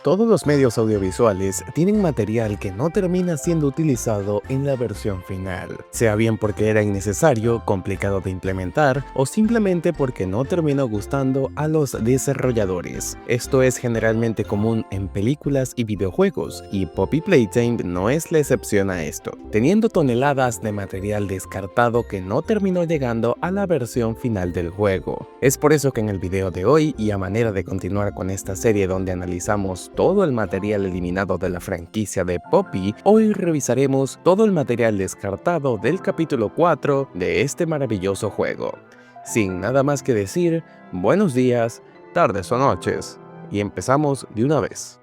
Todos los medios audiovisuales tienen material que no termina siendo utilizado en la versión final, sea bien porque era innecesario, complicado de implementar o simplemente porque no terminó gustando a los desarrolladores. Esto es generalmente común en películas y videojuegos, y Poppy Playtime no es la excepción a esto, teniendo toneladas de material descartado que no terminó llegando a la versión final del juego. Es por eso que en el video de hoy, y a manera de continuar con esta serie donde analizamos todo el material eliminado de la franquicia de Poppy, hoy revisaremos todo el material descartado del capítulo 4 de este maravilloso juego. Sin nada más que decir, buenos días, tardes o noches, y empezamos de una vez.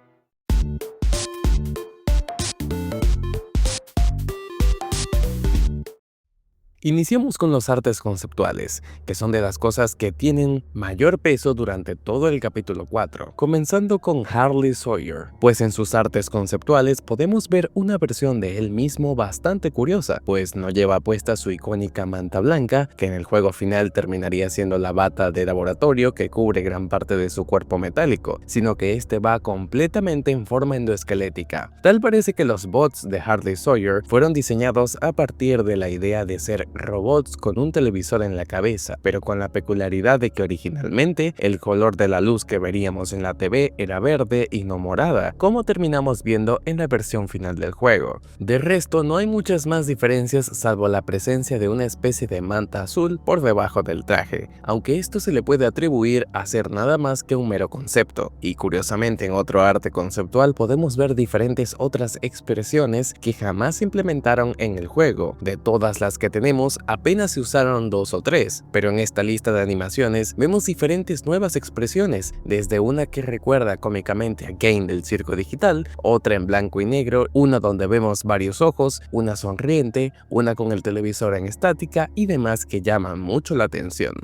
Iniciamos con los artes conceptuales, que son de las cosas que tienen mayor peso durante todo el capítulo 4, comenzando con Harley Sawyer, pues en sus artes conceptuales podemos ver una versión de él mismo bastante curiosa, pues no lleva puesta su icónica manta blanca, que en el juego final terminaría siendo la bata de laboratorio que cubre gran parte de su cuerpo metálico, sino que este va completamente en forma endoesquelética. Tal parece que los bots de Harley Sawyer fueron diseñados a partir de la idea de ser robots con un televisor en la cabeza, pero con la peculiaridad de que originalmente el color de la luz que veríamos en la TV era verde y no morada, como terminamos viendo en la versión final del juego. De resto, no hay muchas más diferencias salvo la presencia de una especie de manta azul por debajo del traje, aunque esto se le puede atribuir a ser nada más que un mero concepto. Y curiosamente, en otro arte conceptual podemos ver diferentes otras expresiones que jamás se implementaron en el juego. De todas las que tenemos, apenas se usaron 2 o 3, pero en esta lista de animaciones vemos diferentes nuevas expresiones, desde una que recuerda cómicamente a Kane del circo digital, otra en blanco y negro, una donde vemos varios ojos, una sonriente, una con el televisor en estática y demás que llaman mucho la atención.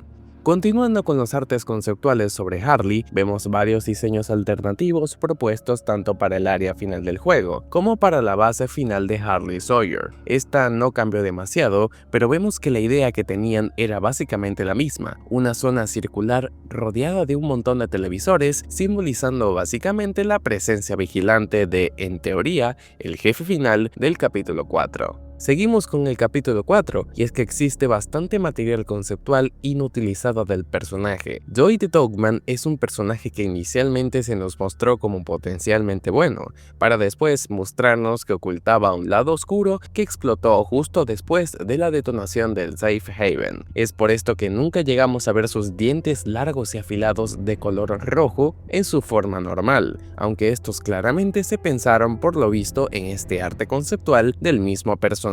Continuando con los artes conceptuales sobre Harley, vemos varios diseños alternativos propuestos tanto para el área final del juego, como para la base final de Harley Sawyer. Esta no cambió demasiado, pero vemos que la idea que tenían era básicamente la misma, una zona circular rodeada de un montón de televisores, simbolizando básicamente la presencia vigilante de, en teoría, el jefe final del capítulo 4. Seguimos con el capítulo 4, y es que existe bastante material conceptual inutilizado del personaje. Joey the Dogman es un personaje que inicialmente se nos mostró como potencialmente bueno, para después mostrarnos que ocultaba un lado oscuro que explotó justo después de la detonación del Safe Haven. Es por esto que nunca llegamos a ver sus dientes largos y afilados de color rojo en su forma normal, aunque estos claramente se pensaron por lo visto en este arte conceptual del mismo personaje.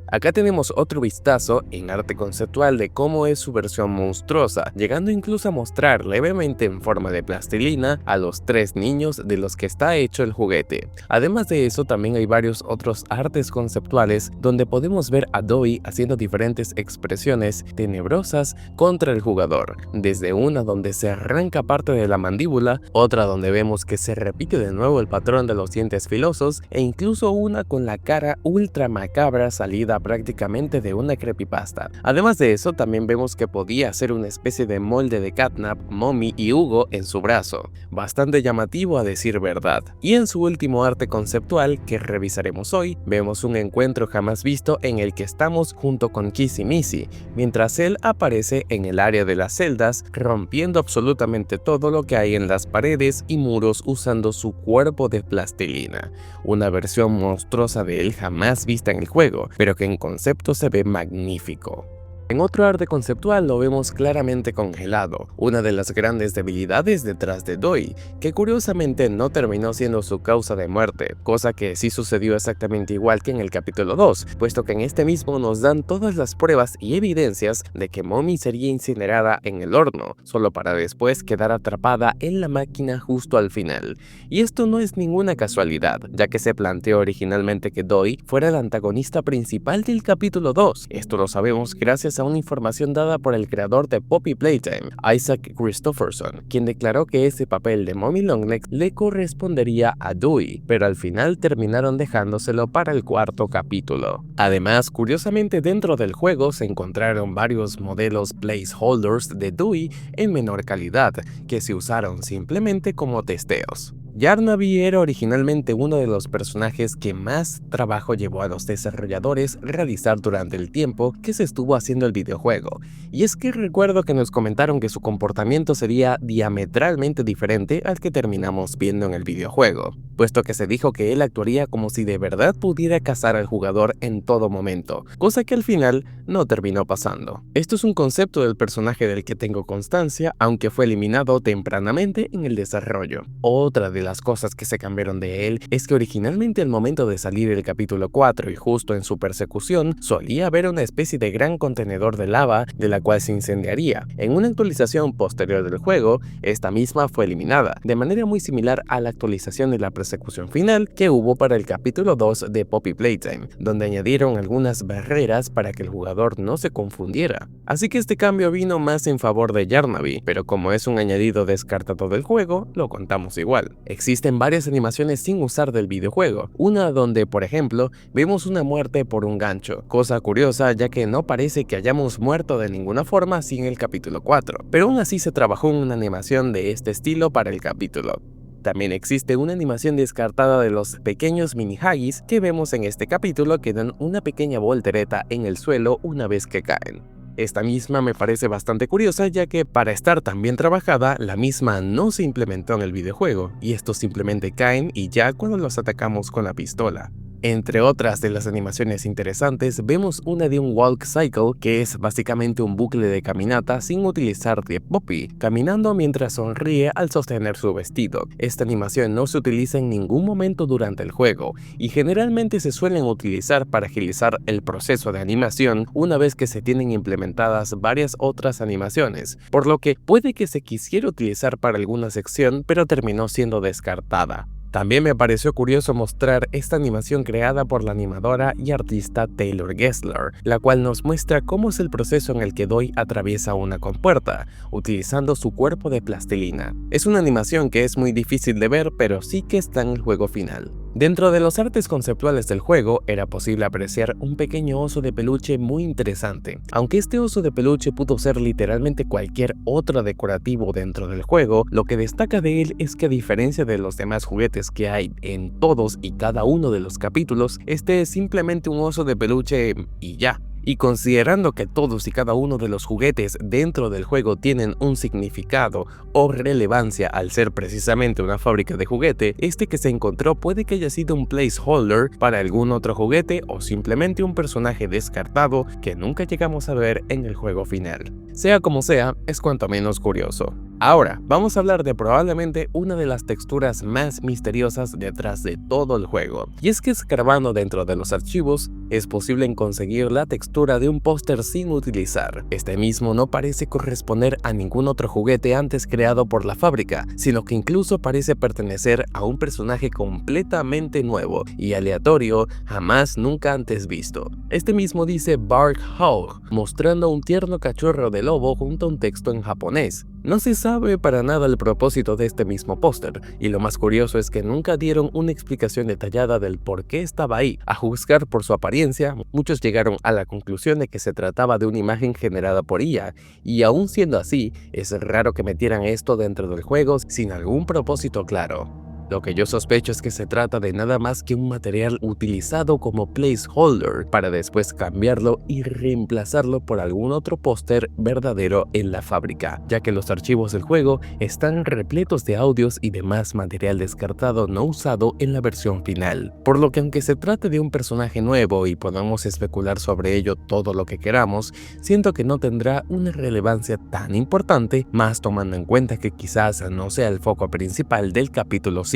Acá tenemos otro vistazo en arte conceptual de cómo es su versión monstruosa, llegando incluso a mostrar levemente en forma de plastilina a los 3 niños de los que está hecho el juguete. Además de eso, también hay varios otros artes conceptuales donde podemos ver a Doi haciendo diferentes expresiones tenebrosas contra el jugador, desde una donde se arranca parte de la mandíbula, otra donde vemos que se repite de nuevo el patrón de los dientes filosos, e incluso una con la cara ultra macabra salida prácticamente de una creepypasta. Además de eso, también vemos que podía ser una especie de molde de Catnap, Mommy y Hugo en su brazo, bastante llamativo a decir verdad. Y en su último arte conceptual, que revisaremos hoy, vemos un encuentro jamás visto en el que estamos junto con Kissy Missy, mientras él aparece en el área de las celdas, rompiendo absolutamente todo lo que hay en las paredes y muros usando su cuerpo de plastilina, una versión monstruosa de él jamás vista en el juego, pero que en concepto se ve magnífico. En otro arte conceptual lo vemos claramente congelado, una de las grandes debilidades detrás de Doi, que curiosamente no terminó siendo su causa de muerte, cosa que sí sucedió exactamente igual que en el capítulo 2, puesto que en este mismo nos dan todas las pruebas y evidencias de que Mommy sería incinerada en el horno, solo para después quedar atrapada en la máquina justo al final. Y esto no es ninguna casualidad, ya que se planteó originalmente que Doi fuera el antagonista principal del capítulo 2. Esto lo sabemos gracias a una información dada por el creador de Poppy Playtime, Isaac Christopherson, quien declaró que ese papel de Mommy Longlegs le correspondería a Dewey, pero al final terminaron dejándoselo para el 4º capítulo. Además, curiosamente dentro del juego se encontraron varios modelos placeholders de Dewey en menor calidad, que se usaron simplemente como testeos. Yarnabee era originalmente uno de los personajes que más trabajo llevó a los desarrolladores realizar durante el tiempo que se estuvo haciendo el videojuego, y es que recuerdo que nos comentaron que su comportamiento sería diametralmente diferente al que terminamos viendo en el videojuego, puesto que se dijo que él actuaría como si de verdad pudiera cazar al jugador en todo momento, cosa que al final no terminó pasando. Esto es un concepto del personaje del que tengo constancia, aunque fue eliminado tempranamente en el desarrollo. Otra de las cosas que se cambiaron de él es que originalmente al momento de salir el capítulo 4 y justo en su persecución, solía haber una especie de gran contenedor de lava de la cual se incendiaría. En una actualización posterior del juego, esta misma fue eliminada, de manera muy similar a la actualización de la persecución final que hubo para el capítulo 2 de Poppy Playtime, donde añadieron algunas barreras para que el jugador no se confundiera. Así que este cambio vino más en favor de Yarnabee, pero como es un añadido descartado del juego, lo contamos igual. Existen varias animaciones sin usar del videojuego, una donde, por ejemplo, vemos una muerte por un gancho, cosa curiosa ya que no parece que hayamos muerto de ninguna forma sin el capítulo 4, pero aún así se trabajó en una animación de este estilo para el capítulo. También existe una animación descartada de los pequeños mini Haggis que vemos en este capítulo que dan una pequeña voltereta en el suelo una vez que caen. Esta misma me parece bastante curiosa ya que para estar tan bien trabajada, la misma no se implementó en el videojuego y estos simplemente caen y ya cuando los atacamos con la pistola. Entre otras de las animaciones interesantes, vemos una de un walk cycle, que es básicamente un bucle de caminata sin utilizar de Poppy, caminando mientras sonríe al sostener su vestido. Esta animación no se utiliza en ningún momento durante el juego, y generalmente se suelen utilizar para agilizar el proceso de animación una vez que se tienen implementadas varias otras animaciones, por lo que puede que se quisiera utilizar para alguna sección, pero terminó siendo descartada. También me pareció curioso mostrar esta animación creada por la animadora y artista Taylor Gessler, la cual nos muestra cómo es el proceso en el que Doi atraviesa una compuerta, utilizando su cuerpo de plastilina. Es una animación que es muy difícil de ver, pero sí que está en el juego final. Dentro de los artes conceptuales del juego, era posible apreciar un pequeño oso de peluche muy interesante. Aunque este oso de peluche pudo ser literalmente cualquier otro decorativo dentro del juego, lo que destaca de él es que a diferencia de los demás juguetes que hay en todos y cada uno de los capítulos, este es simplemente un oso de peluche y ya. Y considerando que todos y cada uno de los juguetes dentro del juego tienen un significado o relevancia al ser precisamente una fábrica de juguete, este que se encontró puede que haya sido un placeholder para algún otro juguete o simplemente un personaje descartado que nunca llegamos a ver en el juego final. Sea como sea, es cuanto menos curioso. Ahora, vamos a hablar de probablemente una de las texturas más misteriosas detrás de todo el juego, y es que escarbando dentro de los archivos, es posible conseguir la textura de un póster sin utilizar. Este mismo no parece corresponder a ningún otro juguete antes creado por la fábrica, sino que incluso parece pertenecer a un personaje completamente nuevo y aleatorio, jamás nunca antes visto. Este mismo dice Bark Hawk, mostrando un tierno cachorro de lobo junto a un texto en japonés. No se sabe para nada el propósito de este mismo póster, y lo más curioso es que nunca dieron una explicación detallada del por qué estaba ahí. A juzgar por su apariencia, muchos llegaron a la conclusión de que se trataba de una imagen generada por IA, y aún siendo así, es raro que metieran esto dentro del juego sin algún propósito claro. Lo que yo sospecho es que se trata de nada más que un material utilizado como placeholder para después cambiarlo y reemplazarlo por algún otro póster verdadero en la fábrica, ya que los archivos del juego están repletos de audios y demás material descartado no usado en la versión final. Por lo que aunque se trate de un personaje nuevo y podamos especular sobre ello todo lo que queramos, siento que no tendrá una relevancia tan importante, más tomando en cuenta que quizás no sea el foco principal del capítulo 5.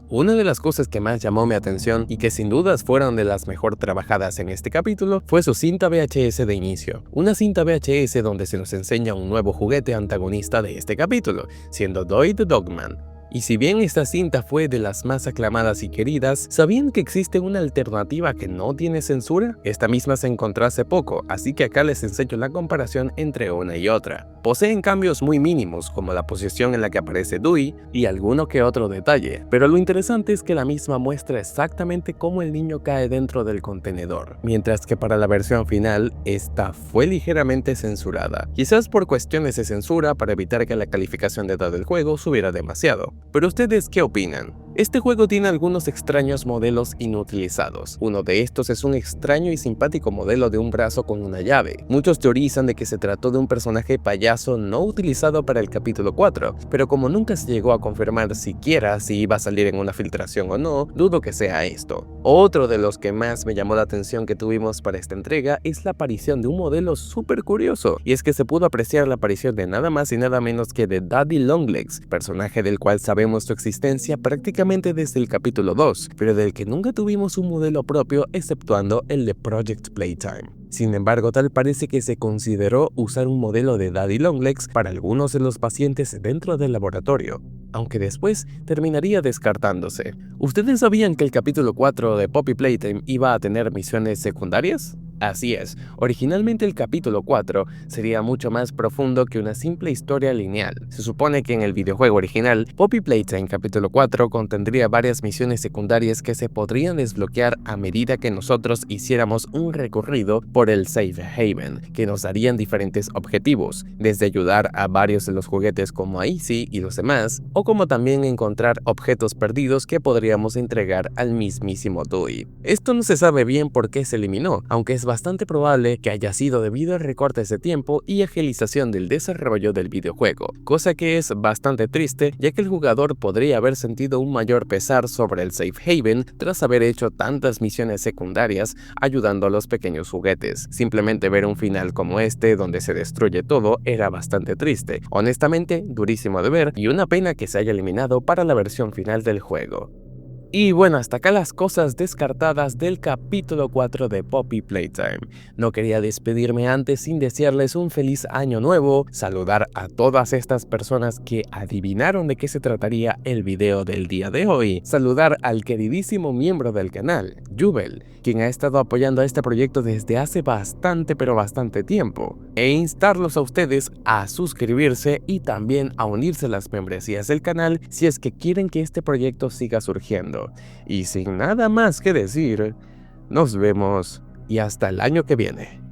Una de las cosas que más llamó mi atención y que sin dudas fueron de las mejor trabajadas en este capítulo fue su cinta VHS de inicio. Una cinta VHS donde se nos enseña un nuevo juguete antagonista de este capítulo, siendo Doi the Dogman. Y si bien esta cinta fue de las más aclamadas y queridas, ¿sabían que existe una alternativa que no tiene censura? Esta misma se encontró hace poco, así que acá les enseño la comparación entre una y otra. Poseen cambios muy mínimos, como la posición en la que aparece Dewey y alguno que otro detalle, pero lo interesante es que la misma muestra exactamente cómo el niño cae dentro del contenedor, mientras que para la versión final, esta fue ligeramente censurada, quizás por cuestiones de censura para evitar que la calificación de edad del juego subiera demasiado. Pero ¿ustedes qué opinan? Este juego tiene algunos extraños modelos inutilizados. Uno de estos es un extraño y simpático modelo de un brazo con una llave. Muchos teorizan de que se trató de un personaje payaso no utilizado para el capítulo 4, pero como nunca se llegó a confirmar siquiera si iba a salir en una filtración o no, dudo que sea esto. Otro de los que más me llamó la atención que tuvimos para esta entrega es la aparición de un modelo súper curioso, y es que se pudo apreciar la aparición de nada más y nada menos que de Daddy Longlegs, personaje del cual sabemos su existencia prácticamente desde el capítulo 2, pero del que nunca tuvimos un modelo propio exceptuando el de Project Playtime. Sin embargo, tal parece que se consideró usar un modelo de Daddy Longlegs para algunos de los pacientes dentro del laboratorio, aunque después terminaría descartándose. ¿Ustedes sabían que el capítulo 4 de Poppy Playtime iba a tener misiones secundarias? Así es, originalmente el capítulo 4 sería mucho más profundo que una simple historia lineal. Se supone que en el videojuego original, Poppy Playtime capítulo 4 contendría varias misiones secundarias que se podrían desbloquear a medida que nosotros hiciéramos un recorrido por el Safe Haven, que nos darían diferentes objetivos, desde ayudar a varios de los juguetes como a Izzy y los demás, o como también encontrar objetos perdidos que podríamos entregar al mismísimo Dewey. Esto no se sabe bien por qué se eliminó, aunque es bastante probable que haya sido debido a recortes de tiempo y agilización del desarrollo del videojuego, cosa que es bastante triste ya que el jugador podría haber sentido un mayor pesar sobre el Safe Haven tras haber hecho tantas misiones secundarias ayudando a los pequeños juguetes. Simplemente ver un final como este donde se destruye todo era bastante triste, honestamente durísimo de ver y una pena que se haya eliminado para la versión final del juego. Y bueno, hasta acá las cosas descartadas del capítulo 4 de Poppy Playtime. No quería despedirme antes sin desearles un feliz año nuevo, saludar a todas estas personas que adivinaron de qué se trataría el video del día de hoy, saludar al queridísimo miembro del canal, Jubel, quien ha estado apoyando a este proyecto desde hace bastante tiempo, e instarlos a ustedes a suscribirse y también a unirse a las membresías del canal si es que quieren que este proyecto siga surgiendo. Y sin nada más que decir, nos vemos y hasta el año que viene.